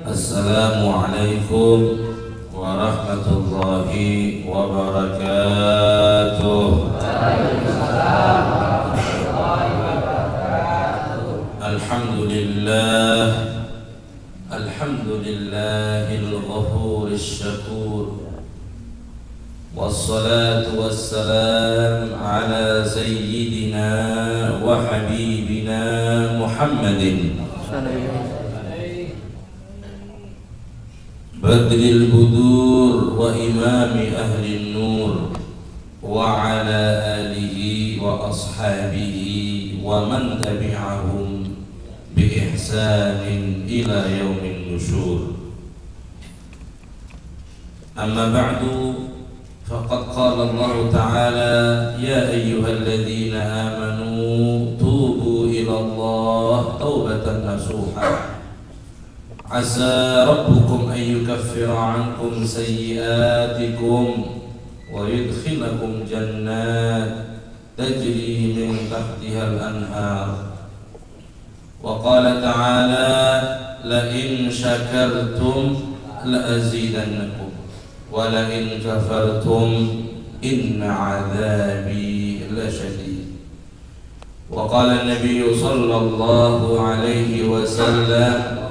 Assalamualaikum warahmatullahi wabarakatuh. Alhamdulillah, alhamdulillahil ghafuril syakur. Wassalatu wassalam ala sayyidina wa habibina Muhammadin Badril budur wa imami ahli nur wa ala alihi wa ashabihi wa man tabi'ahum bi ihsanin ila yaumin nusyur. Amma ba'du, faqad qala Allah ta'ala ya ayyuhalladzina amanu tubu ila Allah taubatan nasuha. Asa rabbukum an yukaffira ankum sayyiatikum wa yudkhilakum jannat tajri min tahtiha al-anhar. Wa qala ta'ala la in syakartum la azidannakum wa la in kafartum inna 'adzabi lasyadid. Wa qala an-nabiy sallallahu alaihi wasallam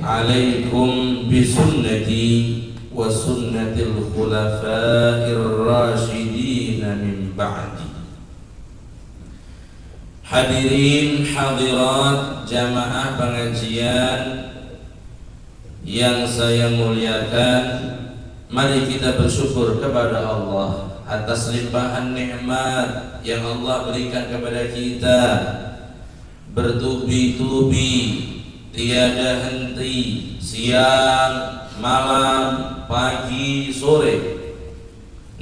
alaikum bisunnati wa sunnatil khulafa'ir rasyidin min ba'di. Hadirin hadirat jamaah pengajian yang saya muliakan, mari kita bersyukur kepada Allah atas limpahan nikmat yang Allah berikan kepada kita bertubi-tubi, tiada henti, siang, malam, pagi, sore.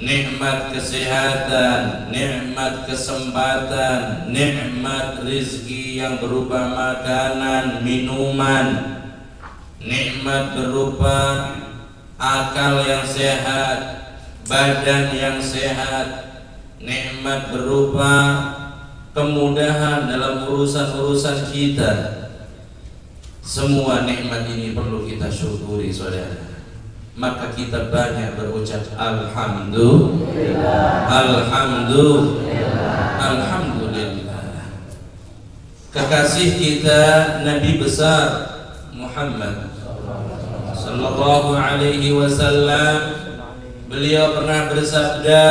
Nikmat kesehatan, nikmat kesempatan, nikmat rizki yang berupa makanan, minuman, nikmat berupa akal yang sehat, badan yang sehat, nikmat berupa kemudahan dalam urusan-urusan kita. Semua nikmat ini perlu kita syukuri, saudara. Maka kita banyak berucap alhamdulillah, alhamdulillah, alhamdulillah. Kekasih kita Nabi besar Muhammad sallallahu alaihi wasallam, beliau pernah bersabda,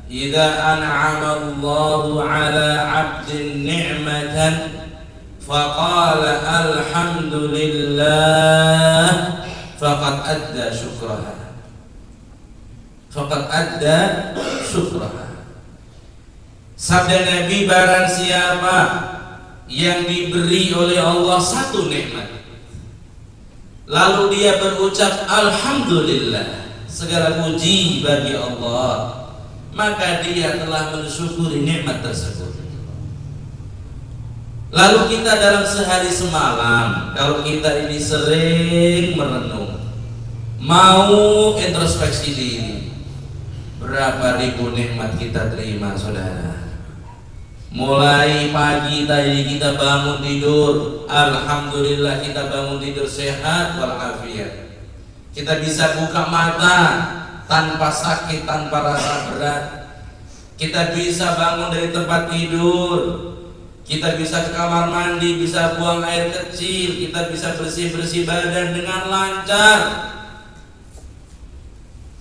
"Idza an'ama Allahu 'ala 'abdin ni'matan faqala alhamdulillah faqad adda syukraha." Faqad adda syukraha. Sabda Nabi, barang siapa yang diberi oleh Allah satu nikmat, lalu dia berucap alhamdulillah, segala puji bagi Allah, maka dia telah mensyukuri nikmat tersebut. Lalu kita dalam sehari semalam, kalau kita ini sering merenung, mau introspeksi diri, berapa ribu nikmat kita terima, saudara. Mulai pagi tadi kita bangun tidur, alhamdulillah kita bangun tidur sehat walafiat. Kita bisa buka mata tanpa sakit, tanpa rasa berat. Kita bisa bangun dari tempat tidur, kita bisa ke kamar mandi, bisa buang air kecil, kita bisa bersih-bersih badan dengan lancar.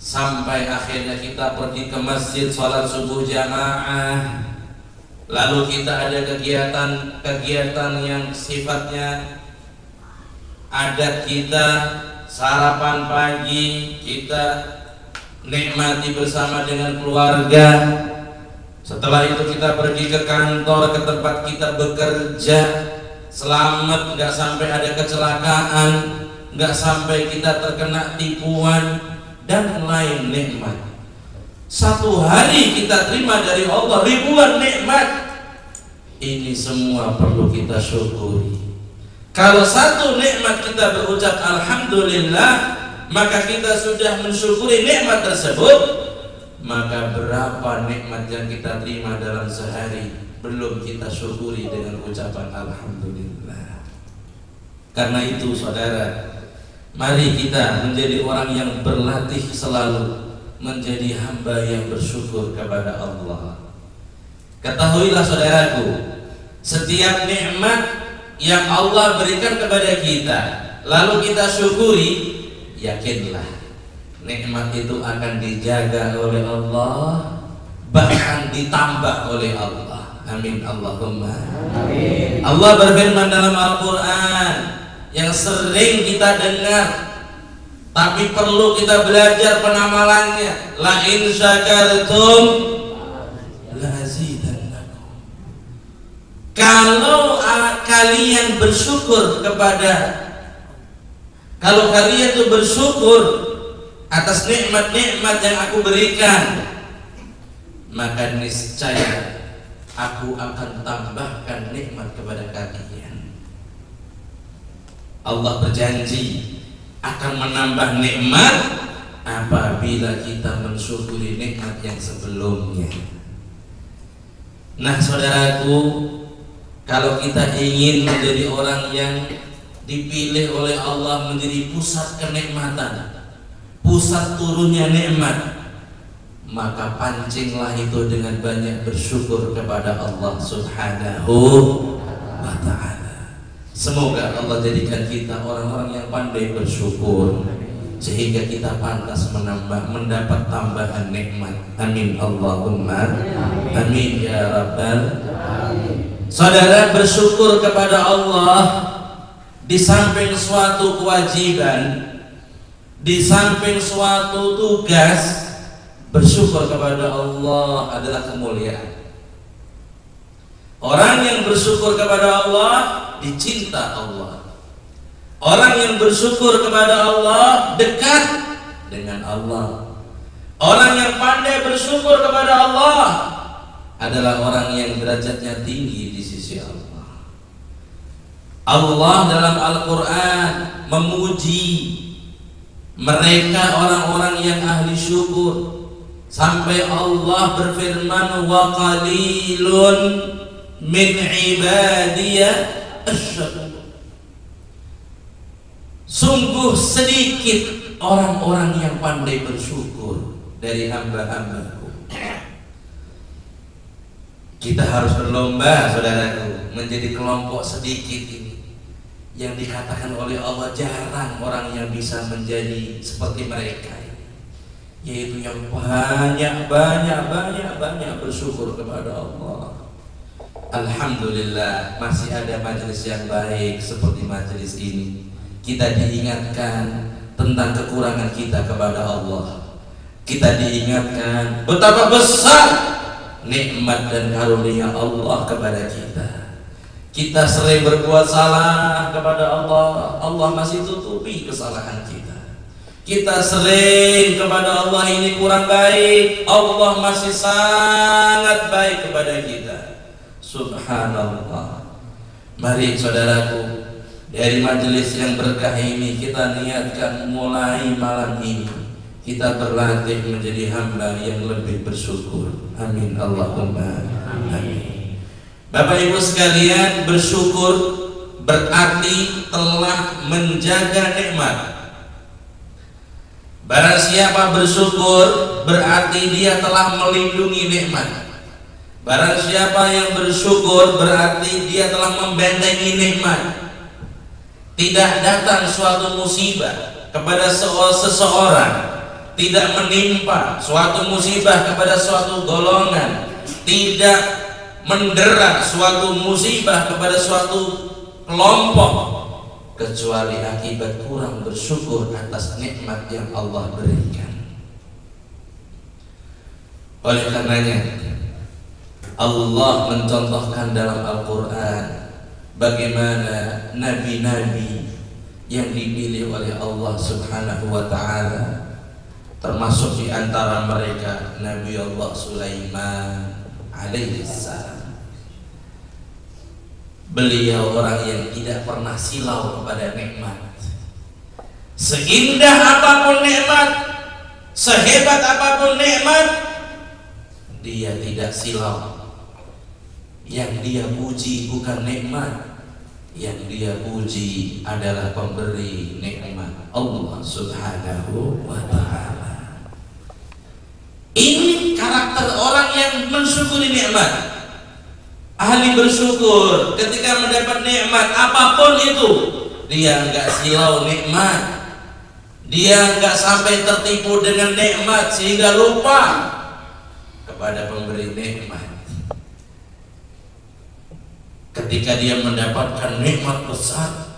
Sampai akhirnya kita pergi ke masjid sholat subuh jamaah. Lalu kita ada kegiatan yang sifatnya adat kita, sarapan pagi, kita nikmati bersama dengan keluarga. Setelah itu kita pergi ke kantor, ke tempat kita bekerja, selamat, nggak sampai ada kecelakaan, nggak sampai kita terkena tipuan dan lain nikmat. Satu hari kita terima dari Allah ribuan nikmat. Ini semua perlu kita syukuri. Kalau satu nikmat kita berucap alhamdulillah, maka kita sudah mensyukuri nikmat tersebut. Maka berapa nikmat yang kita terima dalam sehari belum kita syukuri dengan ucapan alhamdulillah. Karena itu saudara, mari kita menjadi orang yang berlatih selalu menjadi hamba yang bersyukur kepada Allah. Ketahuilah saudaraku, setiap nikmat yang Allah berikan kepada kita lalu kita syukuri, yakinlah nikmat itu akan dijaga oleh Allah, bahkan ditambah oleh Allah. Amin Allahumma amin. Allah berfirman dalam Al-Quran yang sering kita dengar tapi perlu kita belajar penamalannya, la in syakartum la azidannakum. Kalau kalian bersyukur kalau kalian itu bersyukur atas nikmat-nikmat yang aku berikan, maka niscaya aku akan tambahkan nikmat kepada kalian. Allah berjanji akan menambah nikmat apabila kita mensyukuri nikmat yang sebelumnya. Nah saudaraku, kalau kita ingin menjadi orang yang dipilih oleh Allah menjadi pusat kenikmatan, pusat turunnya nikmat, maka pancinglah itu dengan banyak bersyukur kepada Allah Subhanahu wa ta'ala. Semoga Allah jadikan kita orang-orang yang pandai bersyukur sehingga kita pantas mendapat tambahan nikmat. Amin Allahumma amin ya rabbal alamin. Saudara, bersyukur kepada Allah di samping suatu kewajiban, di samping suatu tugas, bersyukur kepada Allah adalah kemuliaan. Orang yang bersyukur kepada Allah dicinta Allah. Orang yang bersyukur kepada Allah dekat dengan Allah. Orang yang pandai bersyukur kepada Allah adalah orang yang derajatnya tinggi di sisi Allah. Allah dalam Al-Quran memuji mereka orang-orang yang ahli syukur, sampai Allah berfirman, wa qalilun min ibadiya asy-syakur. Sungguh sedikit orang-orang yang pandai bersyukur dari hamba-hambaku. Kita harus berlomba saudaraku menjadi kelompok sedikit ini yang dikatakan oleh Allah jarang orang yang bisa menjadi seperti mereka, yaitu yang banyak bersyukur kepada Allah. Alhamdulillah masih ada majelis yang baik seperti majelis ini. Kita diingatkan tentang kekurangan kita kepada Allah. Kita diingatkan betapa besar nikmat dan karunia Allah kepada kita. Kita sering berbuat salah kepada Allah, Allah masih tutupi kesalahan kita. Kita sering kepada Allah ini kurang baik, Allah masih sangat baik kepada kita. Subhanallah. Mari saudaraku, dari majelis yang berkah ini kita niatkan mulai malam ini kita berlatih menjadi hamba yang lebih bersyukur. Amin Allahumma amin. Bapak Ibu sekalian, bersyukur berarti telah menjaga nikmat. Barang siapa bersyukur berarti dia telah melindungi nikmat. Barang siapa yang bersyukur berarti dia telah membentengi nikmat. Tidak datang suatu musibah kepada seseorang, tidak menimpa suatu musibah kepada suatu golongan, tidak mendera suatu musibah kepada suatu kelompok kecuali akibat kurang bersyukur atas nikmat yang Allah berikan. Oleh karenanya Allah mencontohkan dalam Al-Quran bagaimana nabi-nabi yang dipilih oleh Allah Subhanahu wa ta'ala, termasuk di antara mereka Nabi Allah Sulaiman alaihissalam. Beliau orang yang tidak pernah silau kepada nikmat. Seindah apapun nikmat, sehebat apapun nikmat, dia tidak silau. Yang dia puji bukan nikmat, yang dia puji adalah pemberi nikmat Allah Subhanahu wa ta'ala. Ini karakter orang yang mensyukuri nikmat. Ahli bersyukur ketika mendapat nikmat apapun itu, dia enggak silau nikmat, dia enggak sampai tertipu dengan nikmat sehingga lupa kepada pemberi nikmat. Ketika dia mendapatkan nikmat besar,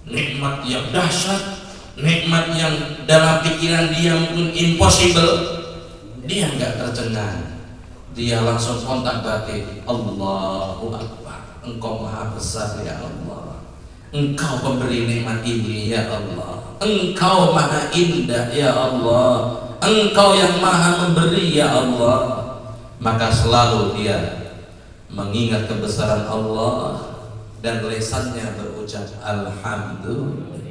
nikmat yang dahsyat, nikmat yang dalam pikiran dia mungkin impossible, dia enggak tercengang. Dia langsung kontak batin, Allahu Akbar, Engkau maha besar ya Allah, Engkau pemberi nikmat ini ya Allah, Engkau maha indah ya Allah, Engkau yang maha memberi ya Allah. Maka selalu dia mengingat kebesaran Allah dan lisannya berucap Alhamdulillah.